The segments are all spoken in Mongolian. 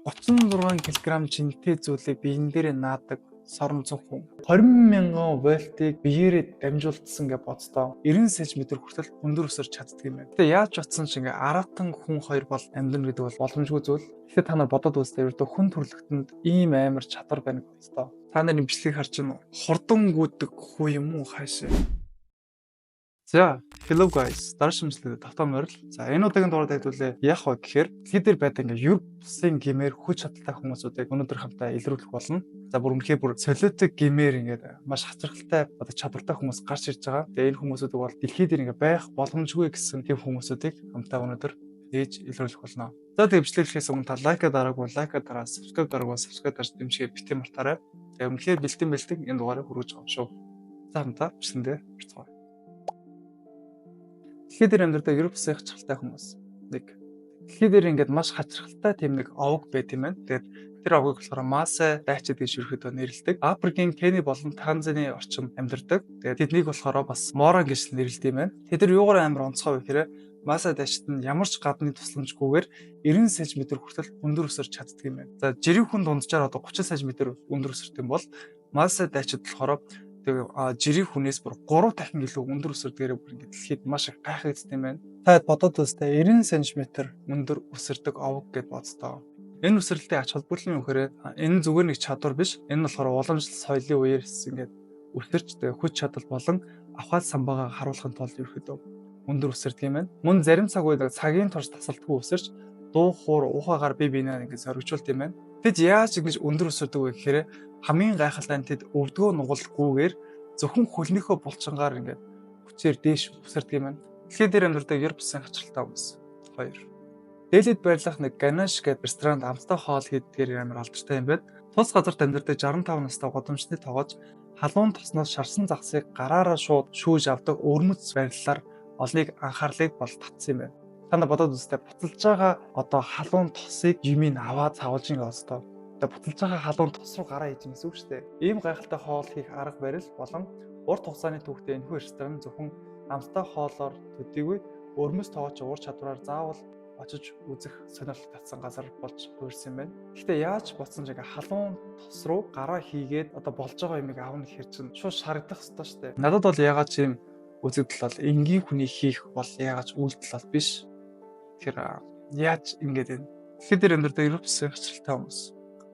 36 кг жинтэй зүйлийг биен дээр наадаг сорон цог хүн 20,000 вольтыг биеэрээ дамжуулдсан гэж боддоо 90 см хүртэл өндөр өсөрч чаддаг юм байна. Тэгээ яаж утсан ч ингээ аратан хүн хоёр бол амьдрна гэдэг бол боломжгүй зүйл. Тэгэхээр та нар бодоод үзтээ ердөө хүн төрлөختөнд ийм амар чадвар байна гэж боддоо. Та нарын бичлэгийг харж байна уу? Хурдан гүйдэг хүү юм уу хаашаа? За, hello guys. Дараа шимжлэхэд тавтан морил. За, энэ удаагийн дугаар дэвтүүлээ яах вэ гэхээр дэлхийд дээр байдаг ингээ юр бусын гэмээр хүч чадалтай хүмүүсүүдийг өнөөдөр хамтаа илрүүлэх болно. За, бүр үнэхээр солиотой гэмээр ингээд маш хацралтай чадвартай хүмүүс гарч ирж байгаа. Тэгээ энэ хүмүүсүүдийг бол дэлхийд дээр ингээ байх боломжгүй гэсэн тийм хүмүүсүүдийг хамтаа өнөөдөр ээж илрүүлэх болно. За, тэгээ бичлэглэхээс өмнө та лайка дараагүй, лайка дараа, subscribe дараагүй, subscribe дарж дэмжигээ битэн мартаарай. Тэгээ үнэхээр бэлтэн энэ дугаарыг хүргэж байгаа юм шүү. За, хамтаа бичлэндээ орцгоё. Дэлхийд дээр амьдардаг Европ улсын хачирхалтай хүмүүс. Дэлхийд дээр ингээд маш хачирхалтай тийм нэг овог байт юм байна. Тэгээд тэр овгийг болохоор Масай дайчид гэж ерөөхдөө нэрлэдэг. Африкийн Кени болон Танзаны орчим амьдардаг. Тэгээд тэднийг болохоор бас Моран гэж нэрлэдэг юм байна. Тэд нар юугаар амар онцгой вэ гэхээр Масай дайчид нь ямар ч гадны тусламжгүйгээр 90 см хүртэл өндөр өсөрч чаддаг юм байна. За жирийн хүн дунджаар одоо 30 см өндөр өсөрт юм бол Масай дайчид болохоор тэгээ жирийн хүнээс бүр 3 дахин илүү өндөр өсөрдгээрээ бүр ингэ дэлхийд маш их гайхагдсан юм байна. Та бодоод үзтээ 90 см өндөр өсөрдөг овог гэж боддоо. Энэ өсрэлтийн ач холбогдол нь юу гэхээр энэ зүгээр нэг чадвар биш. Энэ болохоор уламжлалт соёлын үеэрс ингэ өсөрч хүч чадал болон авхаад самбаагаа харуулахын тулд ерөөхдөө өндөр өсөрдөг юм байна. Мөн зарим цаг үед цагийн турш тасалдгүй өсөрч дуу хуур ухаагаар бие биенээ ингэ соргижуулт юм байна. Тэд яаж ингэж өндөр өсөрдөг вэ гэхээр хамгийн гайхалтай нь тэд өвдгөө нугалгүйгээр зөвхөн хөлнийхөө булчингаар ингээд хүчээр дээш өсөрдөг юм байна. Дэлхийд дээр амьдардаг Европ улсын хачирхалтай хүмүүс 2. Дээлэд байрлах нэг ганаш гэдэг ресторанд амттай хоол хийдгээр амар алдартай юм байна. Тус газарт амьдардаг 65 настай годамжны тоогооч халуун тосноос шарсан загсыг гараараа шууд шүүж авдаг өрмөц байрлалаар олныг анхаарлыг бол татсан юм байна. Та нар бодоод үзтээ буцалж байгаа одоо халуун тосыг юмыг аваад цавуулж ингээ олсдоо. Буцалж байгаа халуун тос руу гараа хийж гэсэн үг шүү дээ. Ийм гайхалтай хоол хийх арга барил болон урт хугацааны түүхтэй энэхүү ресторан зөвхөн амттай хоолоор төдийгүй өрмөс тоогооч уур чадвараар заавал очиж үзэх сонирхол татсан газар болж хуурсан юм байна. Гэхдээ яаж буцсан ч ингээ халуун тос руу гараа хийгээд одоо болж байгаа юмыг аавна гэхэр чинь шууд шарагдах хэрэгтэй шүү дээ. Надад бол ягаад ч юм үзэгдэл бол энгийн хүний хийх бол ягаад ч үйлдэл бол биш. Тэгэхээр яаж ингэж вэ? Дэлхийд дээр амьдардаг Европ улсын хачирхалтай хүмүүс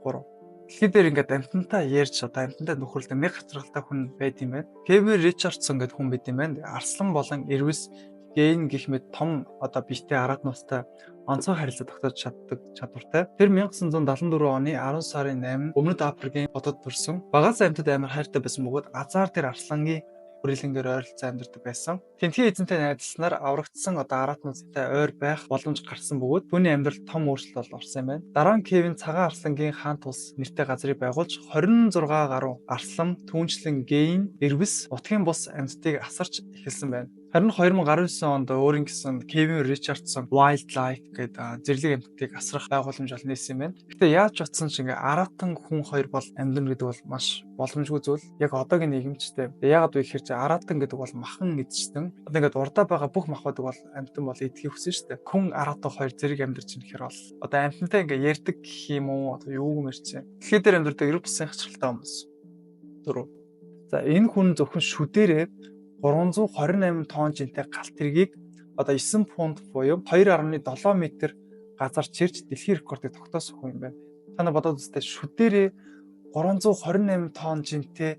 3. Дэлхийд дээр ингээд амтантай ярьж одоо амтантай нөхөрлөдөг нэг хачирхалтай хүн байд юм байна. Кевин Ричардсон гэдэг хүн байд юм байна. Арслан болон Эрвис Гейн гэх мэт том одоо биетэй аратнуустай онцгой харилцаа тогтоож чаддаг чадвартай. Тэр 1974 оны 10 сарын 8-нд Өмнөд Африкийн хотод төрсөн. Багаас амьтад амар хайртай байсан бөгөөд азар тэр арслангийн хүрээлэнгээр ойролцоо амьдардаг байсан. Тэнхээ эзэнтэй найзлснаар аврагдсан одоо аратнуудтай ойр байх боломж гарсан бөгөөд түүний амьдралд том өөрчлөлт бол орсон юм байна. Дараа нь Кевин цагаан арслангийн хаан тус нэртэй газрыг байгуулж 26 гаруй арслан, түүнчлэн Гейн, Эрвис, утгын бус амьтдыг асарч эхэлсэн байна. Харин 2019 онд өөрийн гэсэн Кевин Ричардсон Wildlife гэдэг зэрлэг амьтдыг асрах байгууламж бол нээсэн юм байна. Гэтэ яаж утсан ч ингээ аратан хүн хоёр бол амьдна гэдэг бол маш боломжгүй зүйл. Яг одоогийн нийгэмчтэй. Яагаад вэ гэхээр аратан гэдэг бол махан эзчтэн. Одоо ингээд урдаа байгаа бүх махбодыг бол амьтан бол идэхийг хүсэн шүү дээ. Хүн аратан хоёр зэрэг амьдарч байгаа бол одоо амьтантай ингээ ярьдаг гэх юм уу? Одоо юу гэмэрчээ. Дэлхийд дээр амьдардаг Европ улсын хачирхалтай хүмүүс 4. За энэ хүн зөвхөн шүдээрээ 328 тонн жинтэй галт тэргийг одоо 9 фунт буюу 2.7 м газар чирч дэлхийн рекордыг тогтоосон хүн юм байна. Та нар бодоод үзтээ шүдээрээ 328 тонн жинтэй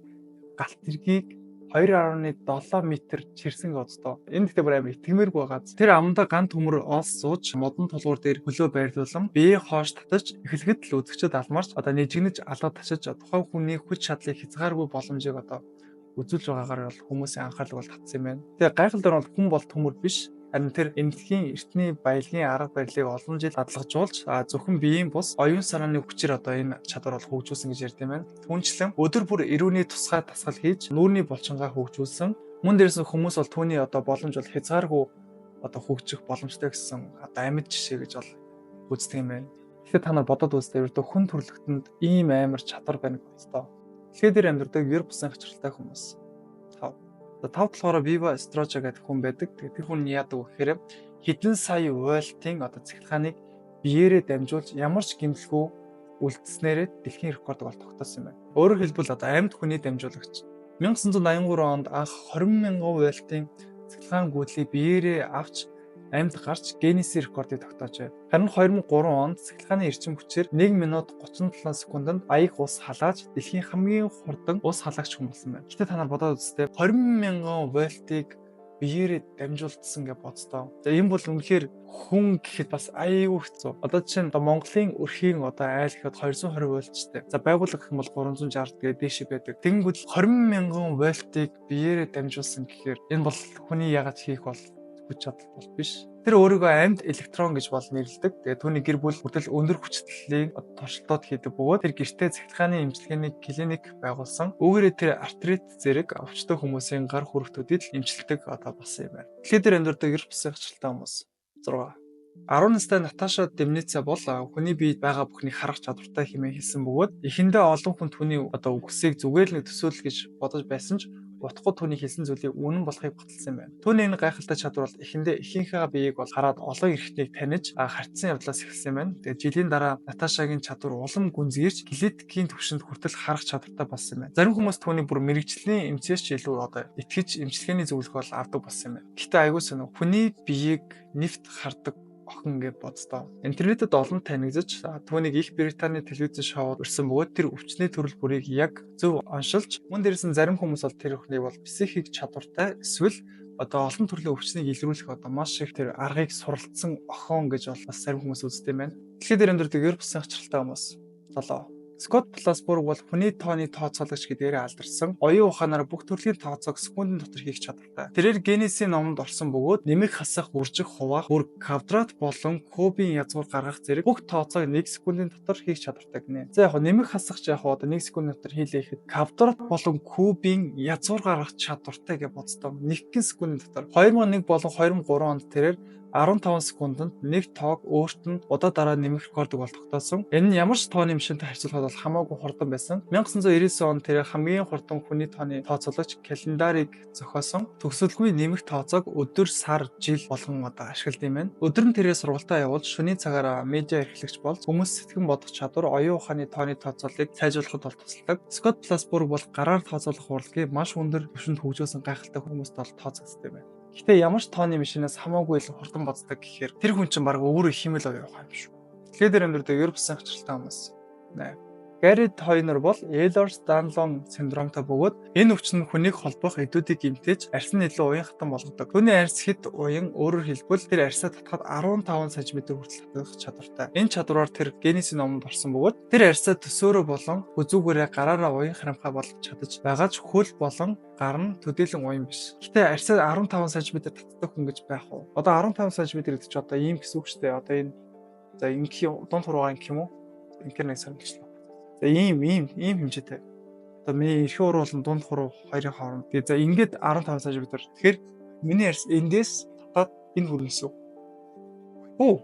галт тэргийг 2.7 м чирсэн годдоо. Энэ гэхдээ бүр амар итгэмээргүй байгаа. Тэр амандаа ган төмөр олс сууж модон толгуур дээр хөлөө байрлуулан бие хоош татаж эхлэхэд л үзэгчд алмарч одоо нэжигнэж алга ташиж тухайн хүний хүч чадлыг хязгааргүй боломжийг одоо үзүүлж байгаагаар бол хүмүүсийн анхаарлыг бол татсан юм байна. Тэгээ гайхалтай нь бол хүн бол төмөр биш. Харин тэр эмнэлгийн эртний баялагын арга барилыг олон жил дадлагжуулж зөвхөн биеийн бус оюун санааны хүчээр одоо энэ чадвар бол хөгжүүлсэн гэж ярьд юм байна. Түүнчлэн өдөр бүр эрүүний тусгай дасгал хийж нүүрний булчингаа хөгжүүлсэн. Мөн дээрээс хүмүүс бол түүний одоо боломж бол хязгааргүй одоо хөгжих боломжтой гэсэн одоо амьд жишээ гэж бол үздэг юм байна. Тэгэхээр та нар бодоод үзтээ ердөө хүн төрлөختөнд ийм амар чадвар байна гэдэгтэй. Дэлхийд дээр амьдардаг Европ улсын хачирхалтай хүмүүс 5. Болохоор Viva Estrocha гэдэг хүн байдаг. Тэр хүн яадаг вэ гэхээр хэдэн сая вольтын одоо цахилгааныг биеэрээ дамжуулж ямар ч гэмтэлгүй үлдснээрээ дэлхийн рекорд бол тогтоосон юм байна. Өөрөөр хэлбэл одоо амьд хүний дамжуулагч 1983 онд анх 20,000 вольтын цахилгаан гүйдлийг биеэрээ авч амьд гарч Гиннесийн рекордыг тогтоожээ. Харин 2003 онд цахилгааны эрчим хүчээр 1 минут 37 секундэд аяг ус халааж дэлхийн хамгийн хурдан ус халагч хүн болсон байна. Гэтэ та нар бодоод үзтээ 20,000 вольтыг биеэрээ дамжуулдсан гэж боддоо. За энэ бол үнэхээр хүн гэхэд бас аюу хэцүү. Одоо жишээ нь Монголын өрхийн одоо айл гэхэд 220 вольтчтэй. За байгууллага гэх юм бол 360 тэгээд дээш байдаг. Тэгэнгүүт 20,000 вольтыг биеэрээ дамжуулсан гэхээр энэ бол хүний ягаад хийх бол хүч чадал бол биш. Тэр өөрийгөө амьд электрон гэж бол нэрлэдэг. Тэгээд түүний гэр бүл хүртэл өндөр хүчтэлийн туршилтууд хийдэг бөгөөд тэр гэртээ цахилгааны эмчилгээний клиник байгуулсан. Үүгээрээ тэр артрит зэрэг өвчтөе хүмүүсийн гар хүрэгтүүдийг эмчилдэг одоо болсон юм байна. Дэлхийд дээр амьдардаг эрх бусын хачилтаа хүмүүс 6. 10 настай Наташа Демница бол хүний биед байгаа бүхнийг харах чадвартай хэмээн хэлсэн бөгөөд эхэндээ олон хүн түүний одоо үгсийг зүгээр л нэг төсөөлөл гэж бодож байсан ч утгагүй түүний хэлсэн зүйлийг үнэн болохыг баталсан байна. Түүний энэ гайхалтай чадвар бол эхэндээ ихийнхээ биеийг бол хараад олон эрхтнийг таних харьцсан явдлаас эхэлсэн байна. Тэгээд жилийн дараа Наташагийн чадвар улам гүнзгийрч генетикийн түвшинд хүртэл харах чадвартай болсон юм байна. Зарим хүмүүс түүний бүр мэрэгжлийн эмчээс ч илүү одоо итгэж эмчилгээний зөвлөх бол авдаг болсон юм байна. Гэхдээ айгүй сонио хүний биеийг нэвт хардаг охин гэж боддоо. Интернетэд олон танигдж түүнийг Их Британий телевизэн шоуд өрсөн бөгөөд тэр өвчний төрөл бүрийг яг зөв оншилж мөн дээрсэн зарим хүмүүс бол тэр охиныг бол психик чадвартай эсвэл одоо олон төрлийн өвчнийг илрүүлэх одоо маш их тэр аргыг суралцсан охин гэж бол бас зарим хүмүүс үздэг юм байна. Дэлхийд дээр амьдардаг ер бусын хачиралтай хүмүүс 7. Scott Plasburg бол хүний тооны тооцоолагч гэдгээр алдарсан. Оюун ухаанаар бүх төрлийн тооцоог секундын дотор хийх чадвартай. Тэрээр Гиннесийн номонд орсон бөгөөд нэмэх, хасах, үржих, хуваах, бүр квадрат болон кубын язгуур гаргах зэрэг бүх тооцоог 1 секундын дотор хийх чадвартай гинэ. За яг нэмэх, хасах ч яг одоо 1 секундын дотор хийлээ гэхэд квадрат болон кубын язгуур гаргах чадвартай гэж боддоо. 1 секундын дотор 2001 болон 2003 онд тэрээр 15 секундэд нэг тоог өөрт нь удаа дараа нэмэх рекордыг бол тогтоосон. Энэ нь ямар ч тооны машинтай харьцуулахад бол хамаагүй хурдан байсан. 1999 онд тэр хамгийн хурдан хүний тооны тооцоолагч календарыг зохиосон. Төгсөлгүй нэмэх тооцоог өдөр, сар, жил болгон одоо ашигладаг юм байна. Өдөр нь тэрээр сургалтаа явуулж шөнийн цагаар медиа эрхлэгч болж хүмүүс сэтгэн бодох чадвар, оюун ухааны тооны тооцоолыг сайжруулахад бол тусалдаг. Scott Plasburg бол гараар тооцоолох урлагийг маш өндөр түвшинд хөгжүүлсэн гайхалтай хүмүүст бол тооцогддог юм байна. Гэтэ ямар ч тооны машинаас хамаагүй илүү хурдан боддог гэхээр тэр хүн чинь баг өөрөө химэл оюун ухаан юм шүү. Дэлхийд дээр амьдардаг ер бусын хачиралтай хүмүүс. Гаррет Хойнер бол Ehlers-Danlos синдромтой бөгөөд энэ өвчин нь хүнийг холбох эдүүдийг гэмтээж арьс нь илүү уян хатан болгодог. Түүний арьс хэд уян, өөрөөр хэлбэл тэр арьсаа татахад 15 см хүртэл татах чадвартай. Энэ чадвараар тэр Гиннесийн номонд орсон бөгөөд тэр арьсаа төсөөрөө болон хүзүүгээрээ гараараа уян харамхай болгож чадаж байгааж хөл болон гар нь төдийлөн уян биш. Гэтэ арьсаа 15 см татдаг хүн гэж байх уу? Одоо 15 см гэдэг чинь одоо ийм гэсэн үг шүү дээ. Одоо энэ за ингийн дунд хуруугаа инг юм уу? Ингээр нэг сармчлаа. За ийм хэмжээтэй. Одоо миний эрхээ уруу болон дунд хуруу хоёрын хооронд. Тэгээ за ингээд 15 см. Тэгэхээр миний арьс эндээс татаад энэ хүрнэсв. Оо.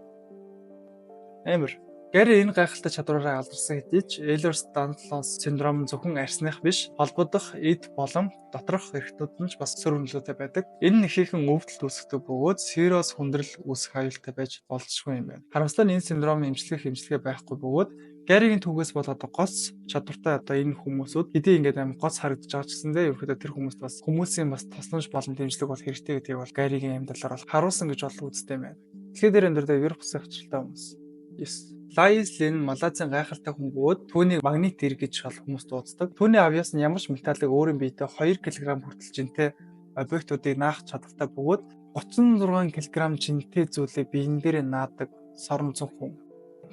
Амар. Гарри энэ гайхалтай чадвараараа алдарсан хэдий ч Ehlers-Danlos синдром зөвхөн арьсных биш, холбогдох эд болон доторх эрхтүүд нь ч бас сөрөг нөлөөтэй байдаг. Энэ нь ихээхэн өвдөлт үүсгдэг бөгөөд сериос хүндрэл үүсэх аюултай байж болзошгүй юм байна. Харамсалтай нь энэ синдромын эмчилгээ байхгүй бөгөөд Гарригийн түүгээс бол одоо гоц чадвартай одоо энэ хүмүүсүүд хэдий ингээд аим гоц харагдаж байгаа ч гэсэндээ ерөөдөө тэр хүмүүст бас хүмүүсийн бас тусламж болон дэмжлэг бол хэрэгтэй гэдгийг бол Гарригийн амьдралаар бол харуулсан гэж бол үздэг юм байна. Дэлхийд дээр амьдардаг ер бусын хачиралтай хүмүүс. Лайс Лин Малазийн гайхалтай хүн бөгөөд түүнийг магнит эрг гэж хүмүүс дууддаг. Түүний авьяас нь ямар ч металлыг өөрийн биедээ 2 кг хүртэл жинтэй объектуудыг наах чадвартай бөгөөд 36 кг жинтэй зүйлийг биен дээр наадаг соромзон хүн.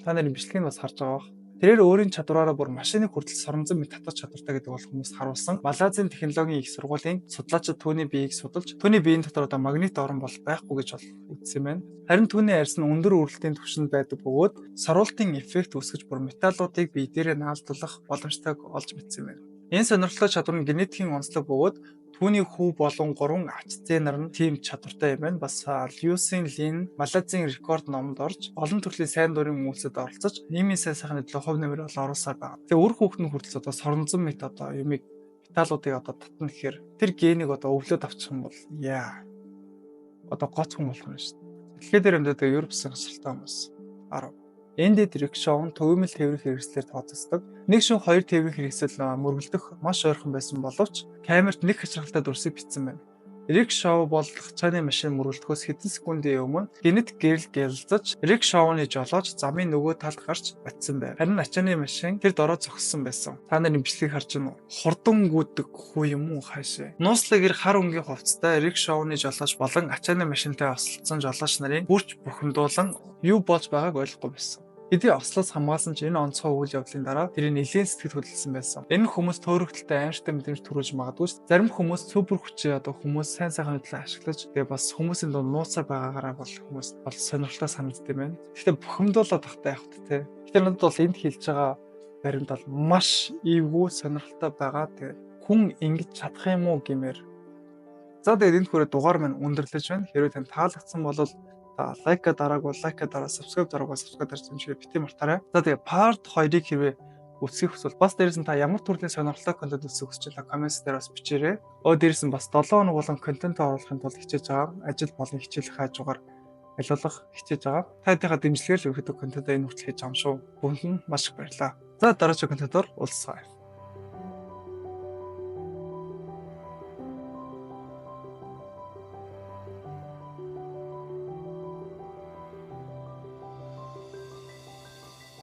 Та нарын бичлэгийг бас харж байгаа бах. Тэрээр өөрийн чадвараараа бүр машиныг хүртэл соромзон мэт татах чадвартай гэдэг бол хүмүүст харуулсан. Малазийн технологийн их сургуулийн судлаачид түүний биеийг судалж, түүний биеийн дотор одоо магнит орон бол байхгүй гэж бол үзсэн юм байна. Харин түүний арьс нь өндөр үрэлтийн түвшинд байдаг бөгөөд сорултын эффект үүсгэж бүр металлуудыг бие дээрээ наалдуулах боломжтойг олж мэдсэн юм байна. Энэ сонирхолтой чадвар нь генетикийн онцлог бөгөөд түүний хүү болон 3 ач зээ нар нь тийм чадвартай юм байна. Бас Люсин Лин Малазийн рекорд номонд орж олон төрлийн сайн дурын үйлсэд оролцож нийгмийн сайн сайхны төлөө хувь нэмэр бол оруулсаар байна. Тэгээ үр хүүхдэн хүртэл одоо соромзон мэт одоо юмыг металлуудыг одоо татна гэхээр тэр генийг одоо өвлөд авчих юм бол одоо гоц хүн болох юм шүү дээ. Дэлхийд дээр амьдардаг ер бусын хасралтай хүмүүс 10. Эндed рикшоу нь төвөмөл тээврийн хэрэгслээр тооцогддог. Нэг шин хоёр тээврийн хэрэгсэл мөргөлдөх маш ойрхон байсан боловч камерт нэг хачиргалтай дүрсийг бичсэн байна. Рикшоу бол хацааны машин мөргөлдөхөөс хэдэн секундын өмнө гинэт гэрэл гялалзаж рикшоуны жолооч замын нөгөө талд гарч батсан байв. Харин ачааны машин тэр дороо зогссон байсан. Та нарын имжлэгийг харж байна уу? Хурдан гүйдэг хүү юм уу хаашаа? Нууцлагэр хар өнгийн хувцастай рикшоуны жолооч болон ачааны машинтай осолцсон жолооч нарын бүрч бухимдуулан юу болж байгааг ойлгохгүй байсан. Хэдий ослоос хамгаалсан ч энэ онцгой үйл явдлын дараа тэрийг нэлээд сэтгэл хөдлөсөн байсан. Энэ хүмүүс төөрөгдөлтэй аимшигтай мэдрэмж төрүүлж магадгүй ч зарим хүмүүс супер хүчээ хүмүүс сайн сайхан хөдлөө ашиглаж тэгээ бас хүмүүсийн дунд нууцаар байгаагаараа бол хүмүүс бол сонирхолтой санагддаг юм байна. Гэхдээ бухимдуулаад тахтай явахт те. Гэхдээ надад бол энд хэлж байгаа баримт бол маш эвгүй сонирхолтой байгаа. Тэгээ хүн ингэж чадах юм уу гэмээр. За тэгээд энэ хүрээ дугаар маань өндөрлөж байна. Хэрвээ тань таалагдсан бол лайка дараагүй лайка дараа subscribe дараагүй subscribe дарж юмшиг бити мартаарай. За тэгээ part 2-ыг хэрвээ үзэх хүсвэл бас дээрээс нь та ямар төрлийн сонирхолтой контент үзэх хүсэж байна коммент дээр бас бичээрэй. Дээрээс нь бас 7 хоног болон контент оруулахын тулд хичээж байгаа. Ажил болон хичээл хаажуугаар аливаалах хичээж байгаа. Та хэдийнхаа дэмжлэгээр л ерөөдөө контент энэ хүртэл хийж байгаа юм шүү. Бүгдэнд маш их баярлалаа. За дараагийн контентоор уулзцгаая.